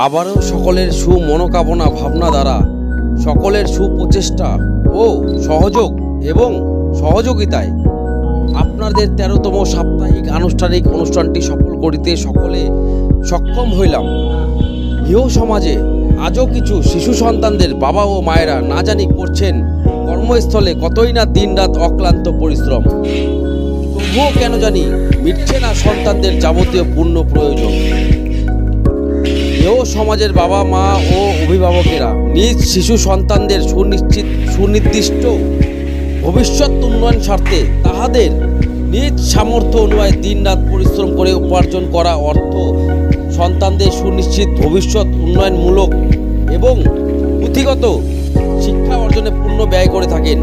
আবারও সকলের সুমনোকামনা ভাবনা দ্বারা সকলের সুপ্রচেষ্টা ও সহযোগ এবং সহযোগিতায় আপনাদের 13তম সাপ্তাহিক আনুষ্ঠানিক অনুষ্ঠানটি সফল করিতে সকলে সক্ষম হইলাম। ইহ সমাজে আজও কিছু শিশু সন্তানদের বাবা ও মায়েরা না জানি করছেন কর্মস্থলে কতই না দিনরাত অক্লান্ত পরিশ্রম, তবুও কেন জানি মিটছে না সন্তানদের যাবতীয় পূর্ণ প্রয়োজন। এও সমাজের বাবা মা ও অভিভাবকেরা নিজ শিশু সন্তানদের সুনির্দিষ্ট ভবিষ্যৎ উন্নয়ন স্বার্থে তাহাদের নিজ সামর্থ্য অনুযায়ী দিনরাত পরিশ্রম করে উপার্জন করা অর্থ সন্তানদের সুনিশ্চিত ভবিষ্যৎ উন্নয়নমূলক এবং পুঁথিগত শিক্ষা অর্জনে পূর্ণ ব্যয় করে থাকেন।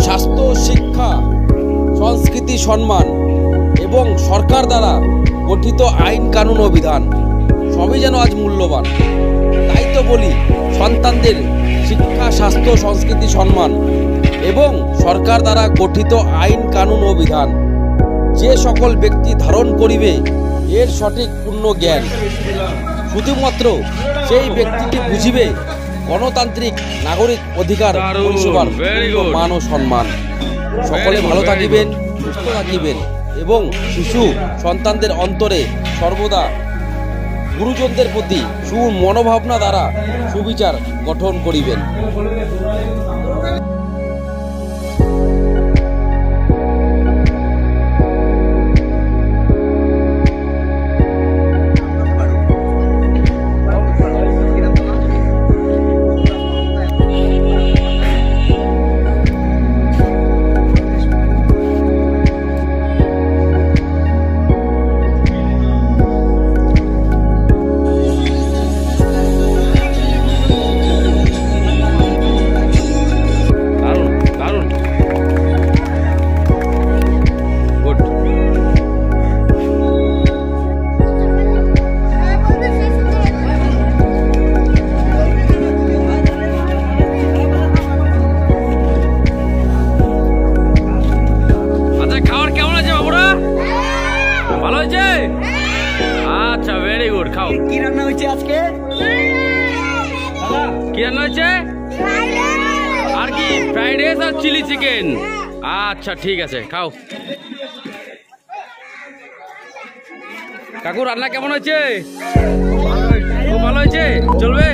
স্বাস্থ্য, শিক্ষা, সংস্কৃতি, সম্মান এবং সরকার দ্বারা গঠিত আইন কানুন ও বিধান সবই যেন আজ মূল্যবান। তাই তো বলি, সন্তানদের শিক্ষা, স্বাস্থ্য, সংস্কৃতি, সম্মান এবং সরকার দ্বারা গঠিত আইন কানুন ও বিধান যে সকল ব্যক্তি ধারণ করিবে এর সঠিক পূর্ণ জ্ঞান, শুধুমাত্র সেই ব্যক্তিটি বুঝিবে গণতান্ত্রিক নাগরিক অধিকার পরিষেবার মান ও সম্মান। সকলে ভালো থাকিবেন, সুস্থ থাকিবেন এবং শিশু সন্তানদের অন্তরে সর্বদা গুরুজনদের প্রতি সুমনোভাবনা দ্বারা সুবিচার গঠন করিবেন। আচ্ছা, ভেরি গুড। খাও। কি রান্না হয়েছে আজকে? কি রান্না হয়েছে? আর কি? ফ্রাইড রাইস আর চিলি চিকেন। আচ্ছা, ঠিক আছে, খাও। কাকু, রান্না কেমন হয়েছে? খুব ভালো হয়েছে, চলবে?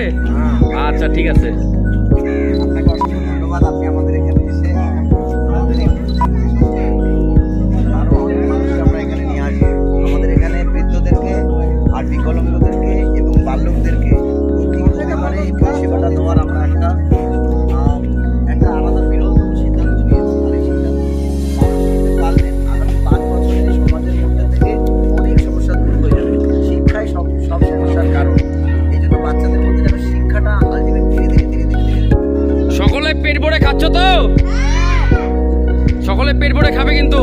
আচ্ছা, ঠিক আছে। ধন্যবাদ, আপনি আমাদের এখানে এসে আমাদের এখানে বৃদ্ধদেরকে আর বিকলাঙ্গদেরকে এবং বাল্যকদেরকে মানে এই পরিষেবাটা দেওয়ার আমরা একটা আলাদা বৃহত্তম সিদ্ধান্ত নিয়েছি। আর এই সিদ্ধান্ত পারলেন আগামী 5 বছরে সমাজের মধ্যে থেকে অনেক সমস্যা দূর হয়ে যাবে। শিক্ষাই সব সমস্যার কারণ। এই জন্য বাচ্চাদের মধ্যে যেন শিক্ষাটা আলটিমেট ধীরে ধীরে সকলে পেট ভরে খাচ্ছ তো? সকলে পেট ভরে খাবে কিন্তু।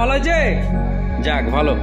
ভালো হয়েছে? যাক, ভালো।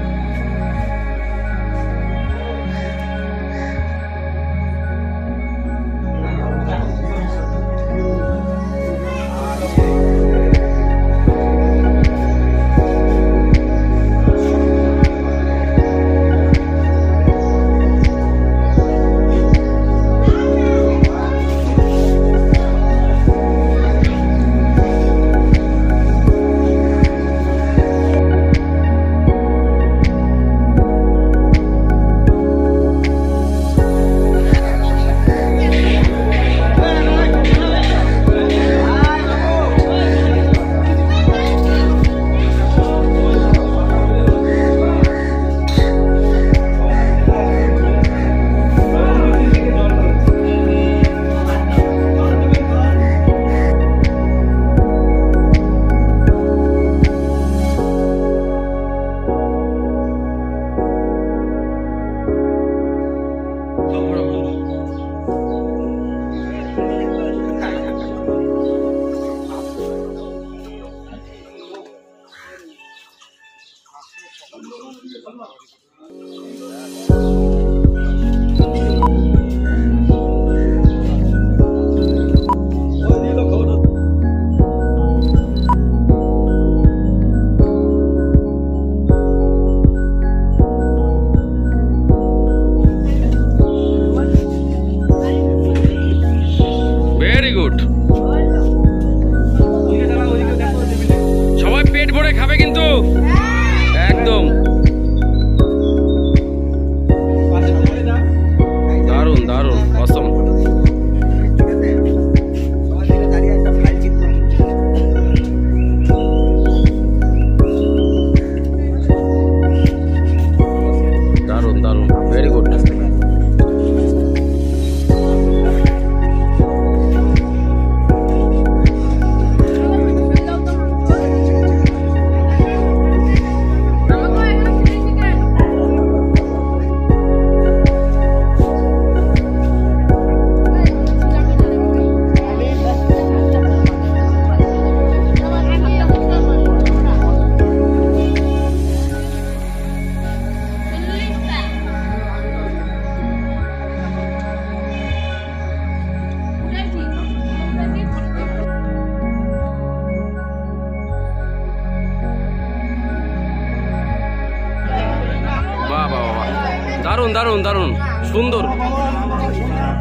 দারুণ দারুণ দারুণ সুন্দর,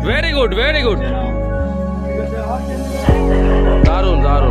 ভেরি গুড ভেরি গুড, দারুণ দারুণ।